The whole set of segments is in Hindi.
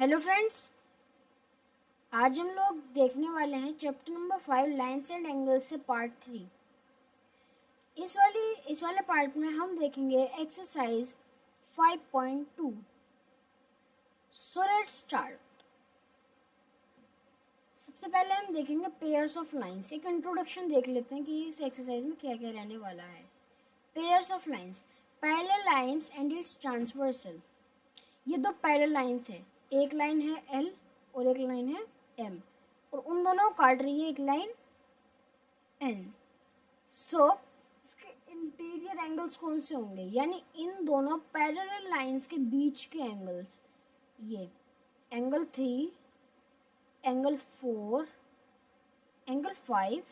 हेलो फ्रेंड्स, आज हम लोग देखने वाले हैं chapter number 5 lines and angles से पार्ट 3। इस वाले पार्ट में हम देखेंगे एक्सरसाइज 5.2। So let's start. सबसे पहले हम देखेंगे पेयर्स ऑफ लाइन्स। एक इंट्रोडक्शन देख लेते हैं कि इस एक्सरसाइज में क्या क्या रहने वाला है। Pairs of lines, parallel lines and it's transversal. ये दो पैरेलल लाइन्स है, एक लाइन है एल और एक लाइन है एम, और उन दोनों को काट रही है एक लाइन एन। सो इसके इंटीरियर एंगल्स कौन से होंगे, यानी इन दोनों पैरेलल लाइंस के बीच के एंगल्स, ये angle 3, angle 4, angle 5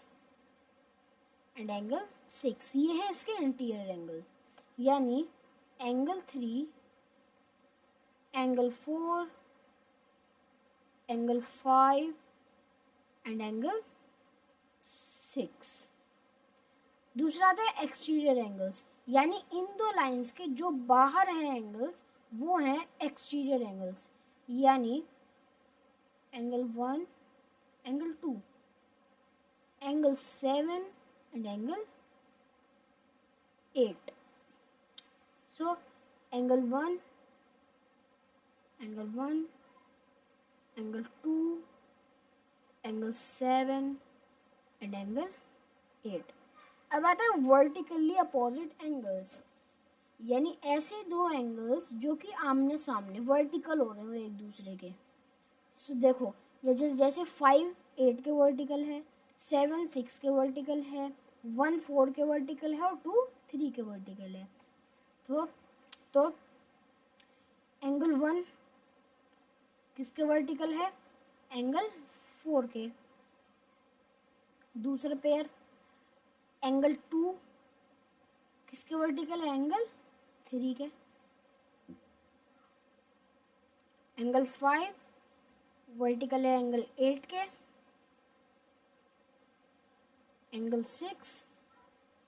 and angle 6, ये है इसके इंटीरियर एंगल्स। यानी angle 3, angle 4, angle 5 and angle 6। दूसरा आता है एक्सटीरियर एंगल्स, यानी इन दो लाइंस के जो बाहर हैं एंगल्स वो हैं एक्सटीरियर एंगल्स। यानी angle 1, angle 2, angle 7 and angle 8। So angle 1, angle 1, angle 2, angle 7 and angle 8। अब आता है वर्टिकली अपोजिट एंगल्स, यानी ऐसे दो एंगल्स जो कि आमने सामने वर्टिकल हो रहे हो एक दूसरे के। सो देखो, ये जैसे 5 8 के वर्टिकल है, 7 6 के वर्टिकल है, 1 4 के वर्टिकल है और 2 3 के वर्टिकल है। तो एंगल 1 किसके वर्टिकल है? एंगल 4 के। दूसरा पेयर एंगल 2 किसके वर्टिकल है? एंगल 3 के। एंगल 5 वर्टिकल है एंगल 8 के। एंगल 6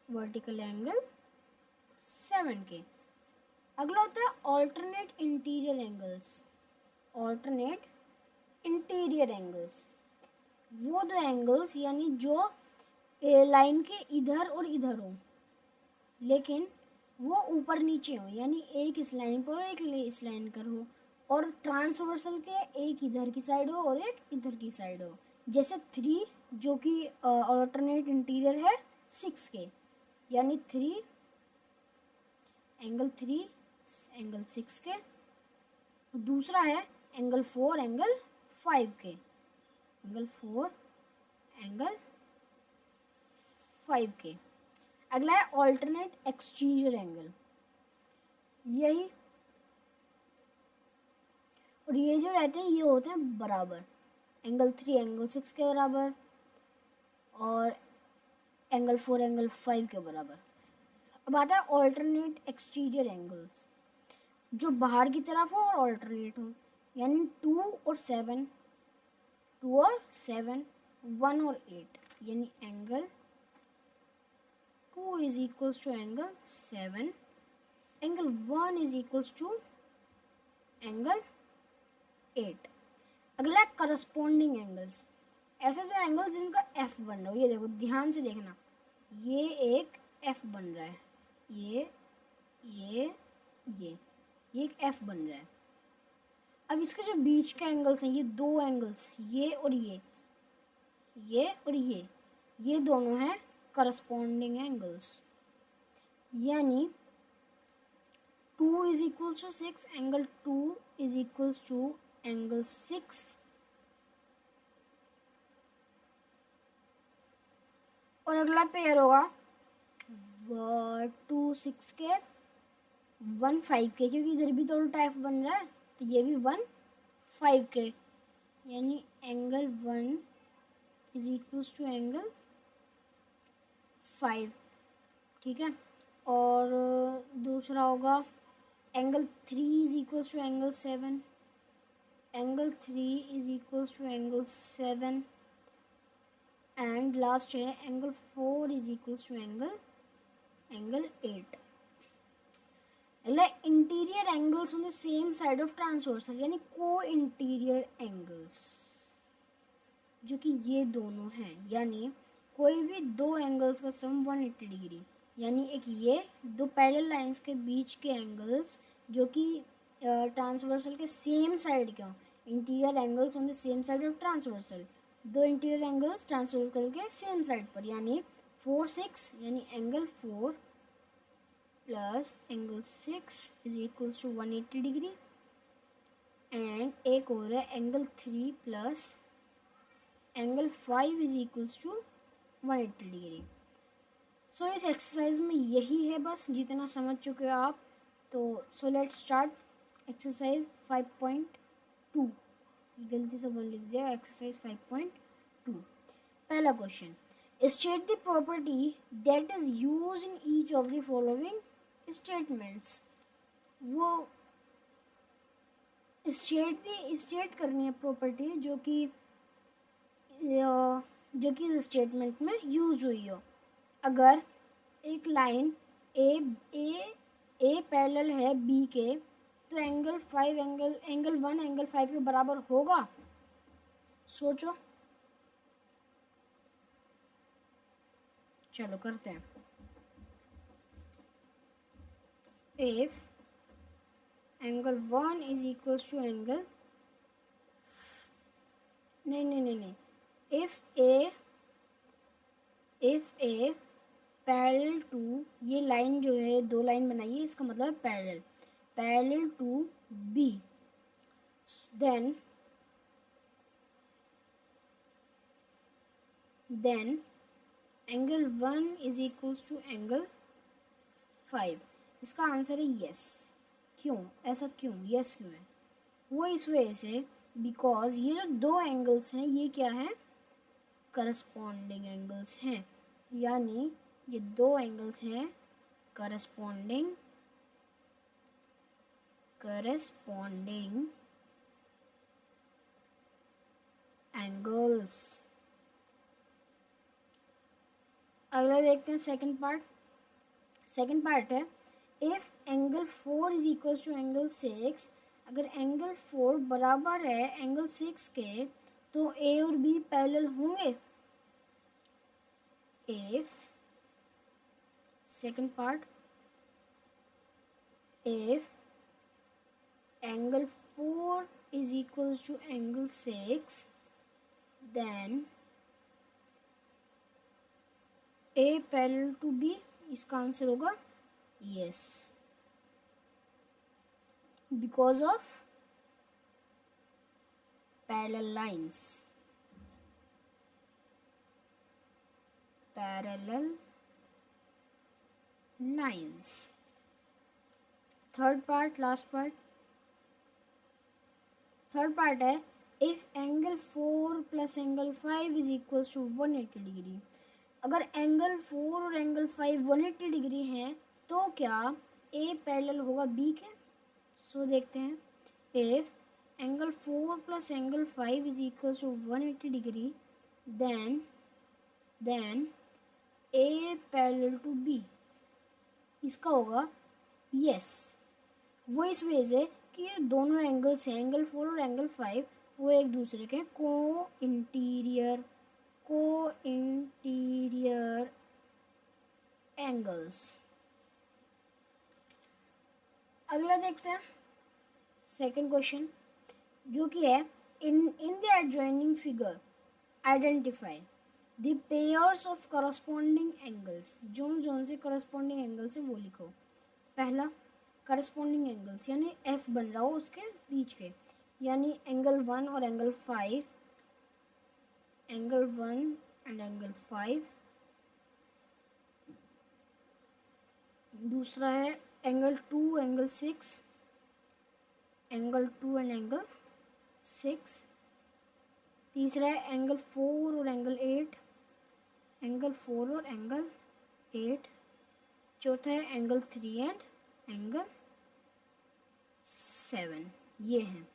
वर्टिकल है एंगल 7 के। अगला होता है alternate interior angles. Alternate interior angles वो दो एंगल्स यानी जो लाइन के इधर और इधर हो, लेकिन वो ऊपर नीचे हो, यानी एक इस लाइन पर और एक इस लाइन पर हो, और ट्रांसवर्सल के एक इधर की साइड हो और एक इधर की साइड हो। जैसे 3 जो कि ऑल्टरनेट इंटीरियर है 6 के, यानी 3 एंगल 3 एंगल 6 के। दूसरा है एंगल 4 एंगल 5 के। एंगल 4 एंगल 5 के। अगला है ऑल्टरनेट एक्सटीरियर एंगल। यही, और ये जो रहते हैं ये होते हैं बराबर, एंगल 3 एंगल 6 के बराबर और एंगल 4 एंगल 5 के बराबर। अब आता है ऑल्टरनेट एक्सटीरियर एंगल्स, जो बाहर की तरफ हो और ऑल्टरनेट हो, यानी 2 और 7, 2 और 7, 1 और 8, यानी angle 2 is equals to angle 7, angle 1 is equals to angle 8। अगला करस्पॉन्डिंग एंगल्स, ऐसे जो एंगल्स जिनका एफ बन रहा हो, ये देखो ध्यान से देखना, ये एक एफ बन रहा है, ये एक एफ बन रहा है। अब इसके जो बीच के एंगल्स हैं, ये दो एंगल्स, ये और ये दोनों हैं करस्पॉन्डिंग एंगल्स। यानी 2 is equals to 6, angle 2 is equals to angle 6। और अगला पेयर होगा 2 6 के, 1 5 के, क्योंकि इधर भी तो उल्टा एफ बन रहा है, तो ये भी 1 5 के, यानी angle 1 is equals to angle 5। ठीक है। और दूसरा होगा angle 3 is equals to angle 7, angle 3 is equals to angle 7, and last है angle 4 is equals to angle 8। अगला interior angles on the same side of transversal, यानी को इंटीरियर एंगल्स, जो कि ये दोनों हैं, यानी कोई भी दो एंगल्स का सम 180 डिग्री, यानी एक ये दो पैरेलल लाइंस के बीच के एंगल्स जो कि ट्रांसवर्सल के सेम साइड के हों, interior angles on the same side of transversal, दो इंटीरियर एंगल्स ट्रांसवर्सल के सेम साइड पर, यानी 4 6, यानी angle 4 plus angle 6 is equals to 180 degree, and एक और है angle 3 plus angle 5 is equals to 180 degree. So इस एक्सरसाइज में यही है, बस जितना समझ चुके हो आप। तो सो लेट स्टार्ट एक्सरसाइज 5.2, गलती से बोल लिख दिया, एक्सरसाइज 5.2। पहला question, state the property that is use in each of the following statements. वो स्टेट करनी है प्रॉपर्टी जो कि स्टेटमेंट में यूज हुई हो। अगर एक लाइन ए पैरेलल है बी के, तो एंगल 1 एंगल 5 के बराबर होगा। सोचो, चलो करते हैं। If angle 1 is equals to angle, नहीं, इफ ए पैरेलल टू, ये लाइन जो है दो लाइन बनाइए, इसका मतलब parallel to B, then angle 1 is equals to angle 5। इसका आंसर है यस। क्यों ऐसा, क्यों यस क्यों है? वो इस वजह से बिकॉज ये जो दो एंगल्स हैं ये क्या है, करस्पॉन्डिंग एंगल्स हैं, यानी ये दो एंगल्स हैं करस्पॉन्डिंग एंगल्स। अगला देखते हैं सेकंड पार्ट है, if angle 4 is equal to angle 6, अगर एंगल 4 बराबर है एंगल 6 के, तो ए और बी पैरेलल होंगे। If second part, if angle 4 is equal to angle 6, then A parallel to B, इसका आंसर होगा yes, because of parallel lines. Third part है, if angle 4 plus angle 5 is equal to 180 degree. अगर एंगल 4 और एंगल 5 180 डिग्री हैं, तो क्या ए पैरेलल होगा बी के? सो देखते हैं, if angle 4 plus angle 5 is equal to 180 degree, then A parallel to B, इसका होगा यस। वो इस वजह से कि ये दोनों एंगल्स हैं, एंगल 4 और एंगल 5, वो एक दूसरे के को इंटीरियर एंगल्स। अगला देखते हैं सेकंड क्वेश्चन, जो कि है in the adjoining figure identify the pairs of corresponding angles. Zone से करस्पॉन्डिंग एंगल्स है वो लिखो। पहला करस्पॉन्डिंग एंगल्स, यानी एफ बन रहा हो उसके बीच के, यानी एंगल 1 और एंगल 5, एंगल 1 एंड एंगल 5। दूसरा है angle 2 angle 6, angle 2 and angle 6। तीसरा है एंगल 4 और एंगल 8, एंगल 4 और एंगल 8। चौथा है एंगल 3 एंड एंगल 7। ये हैं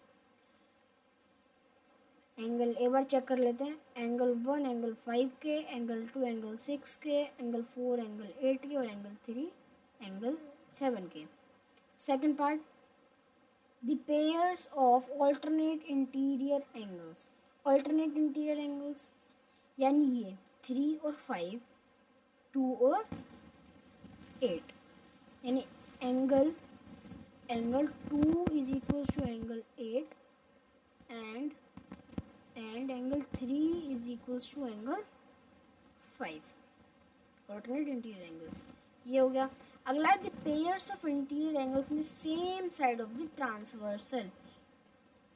एंगल। एक बार चेक कर लेते हैं, एंगल 1 एंगल 5 के, एंगल 2 एंगल 6 के, एंगल 4 एंगल 8 के, और एंगल 3 एंगल 7 के। Second part, the pairs of alternate interior angles. Alternate interior angles यानी ये 3 और 5, 2 और 8, यानी angle 2 is equal to angle 8 and angle 3 is equal to angle 5, alternate interior angles. ये हो गया। अगला है the pairs of interior angles in the same side of the transversal,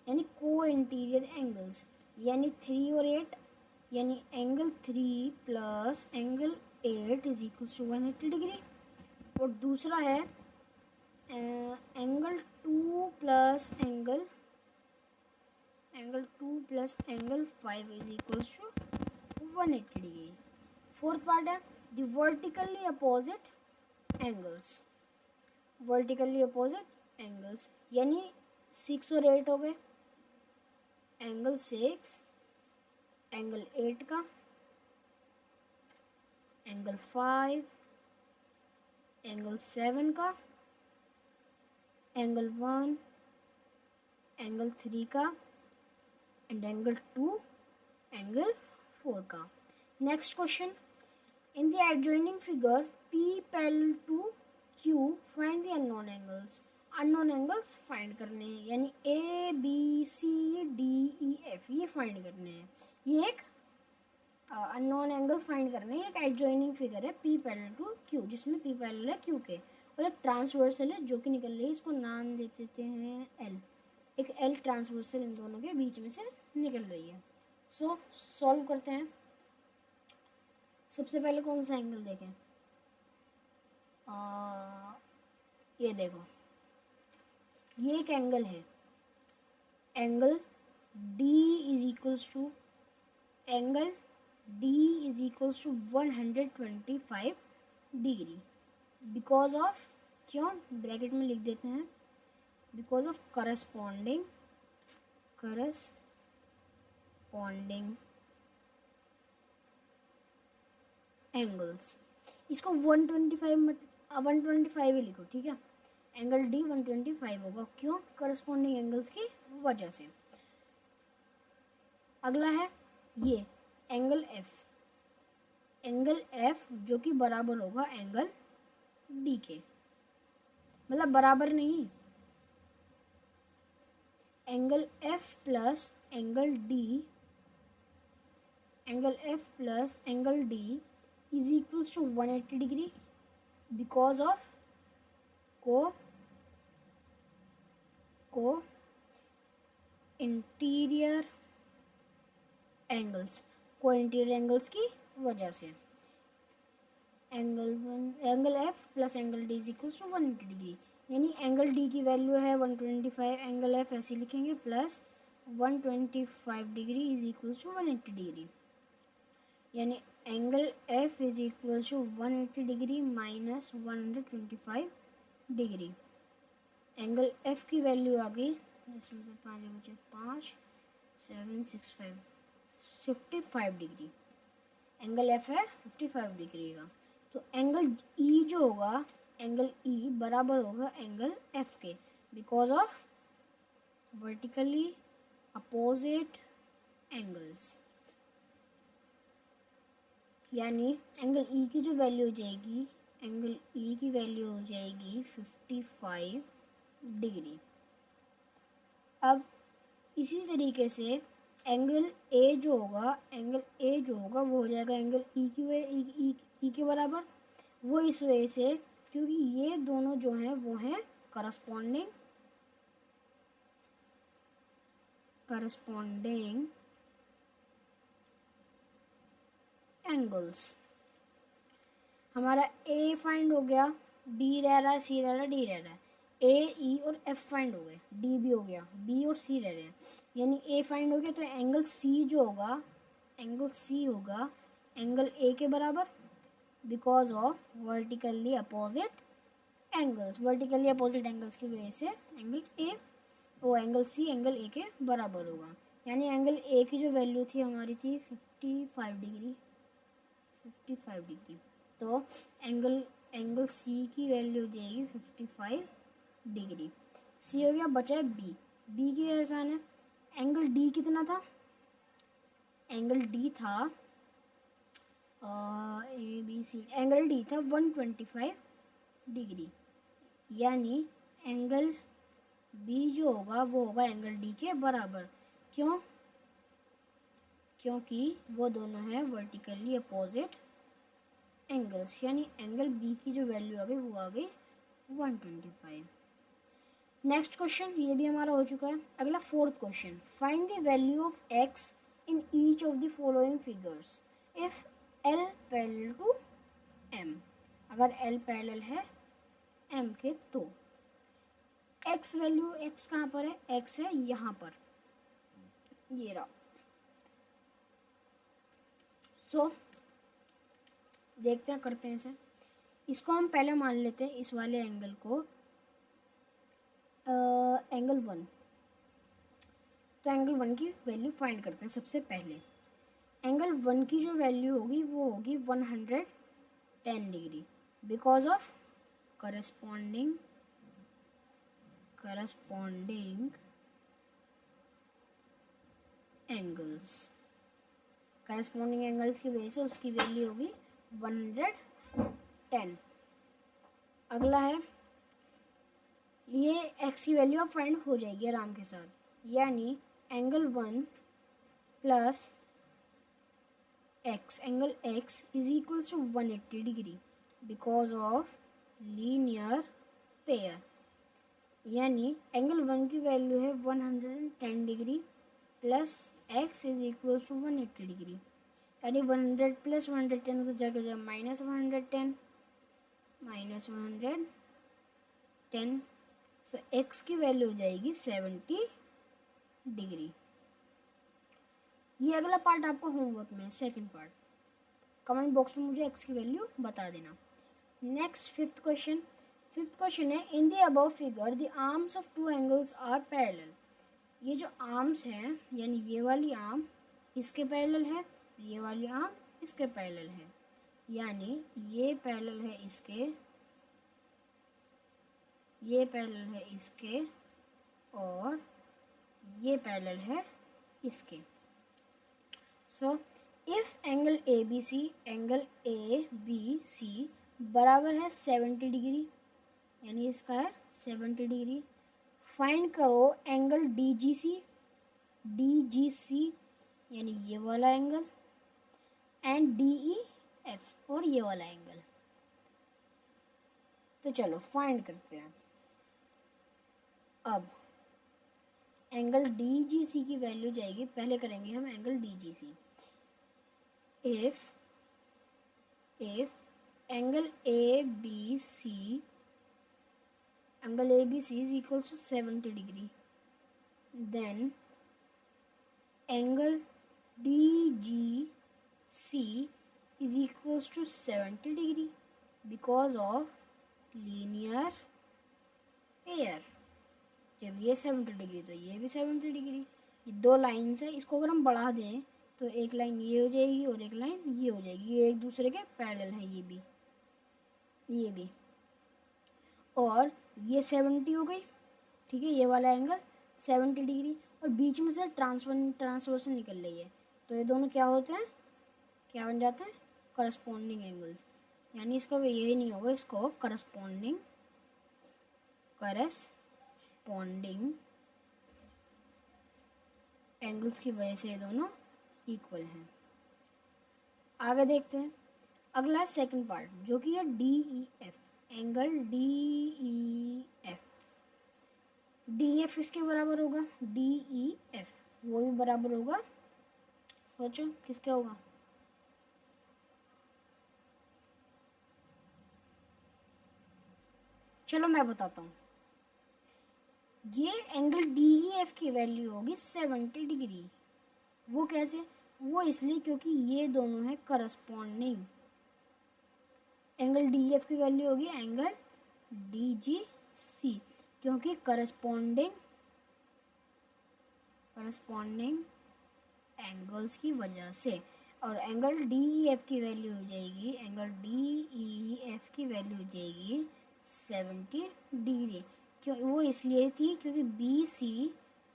यानी को इंटीरियर एंगल्स, यानी 3 और 8, यानी angle 3 plus angle 8 is equal to 180 degree. और दूसरा है angle 2 plus angle 5 is equal to 180 degree. Fourth part है the vertically opposite angles. Vertically opposite angles यानी 6 और 8 हो गए, एंगल 6 एंगल 8 का, एंगल 5 एंगल 7 का, एंगल 1 एंगल 3 का एंड एंगल 2 एंगल 4 का। Next question, in the adjoining figure P parallel to Q find the unknown angles. Unknown angles find करने हैं, यानी A B C D E F ये फाइंड करने हैं। ये एक अननोन एंगल्स फाइंड करने हैं। एक एडजॉइनिंग फिगर है P पैरेलल टू Q, जिसमें P पैरेलल है Q के, और एक ट्रांसवर्सल है जो कि निकल रही है, इसको नाम दे देते हैं L। एक L ट्रांसवर्सल इन दोनों के बीच में से निकल रही है। सो सॉल्व करते हैं। सबसे पहले कौन सा एंगल देखें? ये देखो, ये एक एंगल है, angle D is equals to 125 degree, because of, क्यों ब्रैकेट में लिख देते हैं, बिकॉज ऑफ करस्पॉन्डिंग एंगल्स। इसको 125 ही लिखो, ठीक है। एंगल D 125 होगा, क्यों? करस्पॉन्डिंग एंगल्स की वजह से। अगला है ये एंगल F जो कि बराबर होगा एंगल D के, मतलब बराबर नहीं, angle F plus angle D is equals to 180 degree, because of को इंटीरियर एंगल्स की वजह से। Angle F plus angle D is equals to 180 degree, यानी एंगल D की वैल्यू है 125, एंगल F ऐसे लिखेंगे plus 125 degree is equals to 180 degree, यानी angle F is equals to 180 degree minus 125 degree. Angle F की वैल्यू आ गई, जिसमें 5 बचे 5 7 6 5 55 डिग्री। एंगल F है 55 डिग्री का, तो एंगल E जो होगा, एंगल E बराबर होगा एंगल F के, because of vertically opposite angles. यानी एंगल E की जो वैल्यू हो जाएगी, एंगल E की वैल्यू हो जाएगी 55 डिग्री। अब इसी तरीके से एंगल A जो होगा वो हो जाएगा एंगल E के बराबर। वो इस वजह से क्योंकि ये दोनों जो हैं वो हैं करस्पॉन्डिंग एंगल्स। हमारा A फाइंड हो गया, B रह रहा है, C रह रहा है, D रह रहा है। A, E और F फाइंड हो गए, D भी हो गया, B और C रह रहे हैं, यानी A फाइंड हो गया, तो एंगल C जो होगा, एंगल A के बराबर, because of vertically opposite angles. Vertically opposite angles की वजह से एंगल C एंगल A के बराबर होगा, यानी एंगल A की जो वैल्यू थी हमारी थी 55 डिग्री, तो एंगल C की वैल्यू हो जाएगी 55 डिग्री। सी हो गया, बचा है बी। बी की आसान है। एंगल डी कितना था? एंगल डी था A B C, angle D था 125 डिग्री, यानी एंगल बी जो होगा वो होगा एंगल डी के बराबर। क्यों? क्योंकि वो दोनों हैं वर्टिकली अपोजिट एंगल्स, यानी एंगल बी की जो वैल्यू आ गई वो आ गई 125। नेक्स्ट क्वेश्चन, ये भी हमारा हो चुका है। अगला fourth question, find the value of X in each of the following figures if L parallel to M. अगर एल पैरेलल है एम के तो एक्स वैल्यू, एक्स कहाँ पर है? एक्स है यहाँ पर, ये रहा। सो देखते हैं, करते हैं इसे। इसको हम पहले मान लेते हैं, इस वाले एंगल को एंगल 1। तो एंगल 1 की वैल्यू फाइंड करते हैं सबसे पहले। एंगल 1 की जो वैल्यू होगी वो होगी 110 degree because of corresponding angles. Corresponding angles की वजह से उसकी वैल्यू होगी 110। अगला है, ये एक्स की वैल्यू अब फाइंड हो जाएगी आराम के साथ, यानी angle 1 plus X, angle X is equals to 180 degree because of linear pair. यानी एंगल 1 की वैल्यू है 110 degree plus X is equals to 180 degree, यानी 100 प्लस 110 तो जाकर जाए माइनस 110, सो एक्स की वैल्यू हो जाएगी 70 डिग्री। ये अगला पार्ट आपको होमवर्क में, सेकंड पार्ट। कमेंट बॉक्स में मुझे एक्स की वैल्यू बता देना। नेक्स्ट फिफ्थ क्वेश्चन है, in the above figure the arms of two angles are parallel. ये जो आर्म्स हैं, यानी ये वाली आर्म इसके पैरेलल है, ये वाली आर्म इसके पैरेलल है, यानी ये पैरेलल है इसके, ये पैरेलल है इसके, और ये पैरेलल है इसके। So if angle A B C बराबर है 70 डिग्री, यानी इसका है 70 डिग्री, फाइंड करो एंगल डी जी सी, यानी ये वाला angle, and D E F, और ये वाला एंगल। तो चलो फाइंड करते हैं। अब एंगल डी जी सी की वैल्यू जाएगी, पहले करेंगे हम angle D G C. If angle A B C is equals to 70 degree, then angle DGC is equals to 70 degree because of linear pair। जब ये 70 डिग्री तो ये भी 70 डिग्री, ये दो लाइन्स है, इसको अगर हम बढ़ा दें तो एक लाइन ये हो जाएगी और एक लाइन ये हो जाएगी, ये एक दूसरे के पैरेलल है, ये भी, और ये 70 हो गई, ठीक है, ये वाला एंगल 70 डिग्री, और बीच में से ट्रांसवर्सन निकल रही है, तो ये दोनों क्या होते हैं, क्या बन जाते हैं? Corresponding angles. यानी इसका यही नहीं होगा, इसको करस्पॉन्डिंग एंगल्स की वजह से ये दोनों इक्वल हैं। आगे देखते हैं, अगला है सेकंड पार्ट, जो कि है D E F, angle D E F किसके बराबर होगा? डी ई एफ, वो भी बराबर होगा, सोचो किसके होगा? चलो मैं बताता हूँ। ये एंगल डी ई एफ की वैल्यू होगी 70 डिग्री। वो कैसे? वो इसलिए क्योंकि ये दोनों है करस्पॉन्डिंग। एंगल डी एफ की वैल्यू होगी एंगल डी जी सी, क्योंकि करस्पॉन्डिंग एंगल्स की वजह से। और एंगल डी ई एफ की वैल्यू हो जाएगी, एंगल डी ई एफ की वैल्यू हो जाएगी 70 डिग्री, क्यों? वो इसलिए थी क्योंकि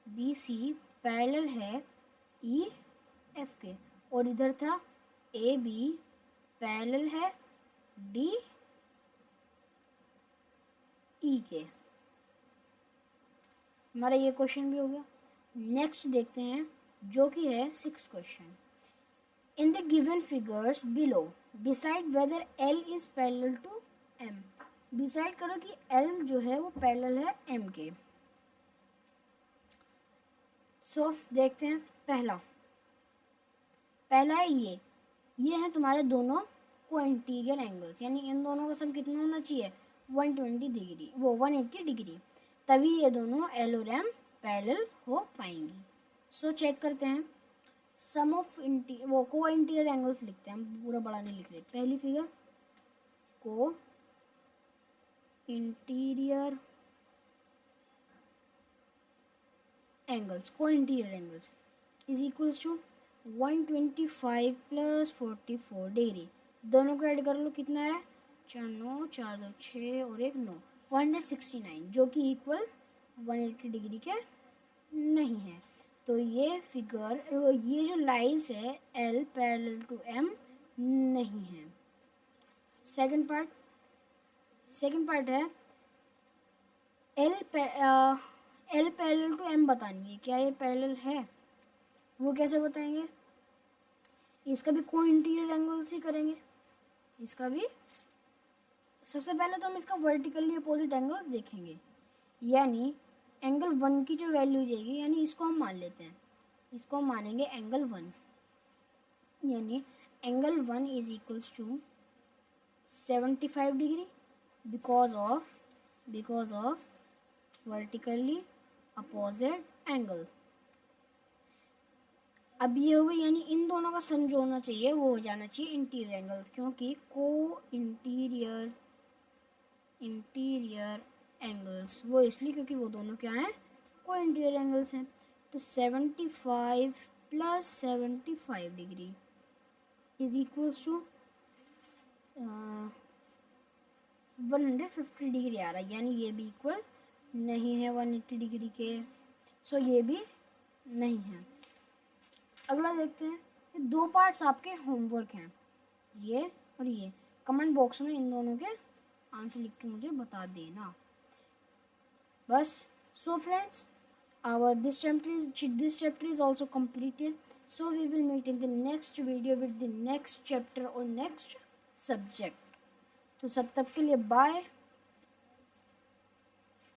बी सी पैरेलल है ई एफ के, और इधर था ए बी पैरेलल है डी ई के। हमारा ये क्वेश्चन भी हो गया। नेक्स्ट देखते हैं जो कि है 6th क्वेश्चन। In the given figures below decide whether L is parallel to M. Decide करो कि एल जो है वो पैरेलल है एम के। सो देखते हैं। पहला है ये है तुम्हारे दोनों को इंटीरियर एंगल्स, यानी इन दोनों का सम कितना होना चाहिए 120 डिग्री, वो 180 डिग्री, तभी ये दोनों एल और एम पैरेलल हो पाएंगी। सो चेक करते हैं। सम ऑफ वो को इंटीरियर एंगल्स लिखते हैं, हम पूरा बड़ा नहीं लिख रहे। पहली फिगर को इंटीरियर एंगल्स, को interior angles is equals to 125 plus 44 degree. दोनों को ऐड कर लो, कितना है 4 9 4 2 6 और 1 9, 169, जो कि इक्वल 180 डिग्री के नहीं है। तो ये फिगर, ये जो लाइन्स है एल पैरेलल टू एम नहीं है। सेकंड पार्ट है एल पैरेलल टू एम बतानी है, क्या ये पैरेलल है? वो कैसे बताएंगे? इसका भी को इंटीरियर एंगल्स ही करेंगे। इसका भी सबसे पहले तो हम इसका वर्टिकली अपोजिट एंगल देखेंगे, यानी एंगल 1 की जो वैल्यू जाएगी, यानी इसको हम मान लेते हैं, इसको हम मानेंगे एंगल 1, यानी angle 1 is equals to 75 degree because of vertically opposite angle. अब ये हो गई, यानी इन दोनों का सम जो होना चाहिए वो हो जाना चाहिए इंटीरियर एंगल्स, क्योंकि को इंटीरियर एंगल्स वो इसलिए क्योंकि वो दोनों क्या हैं, को इंटीरियर एंगल्स हैं। तो 75 plus 75 degree is equals to 150 degree आ रहा है, यानी ये भी इक्वल नहीं है 180 डिग्री के। सो ये भी नहीं है। अगला देखते हैं। ये 2 पार्ट्स आपके होमवर्क हैं, ये और ये। कमेंट बॉक्स में इन दोनों के आंसर लिख के मुझे बता देना बस। So friends, this chapter is also completed. So we will meet in the next video with the next chapter or next subject. तो सब तक के लिए बाय।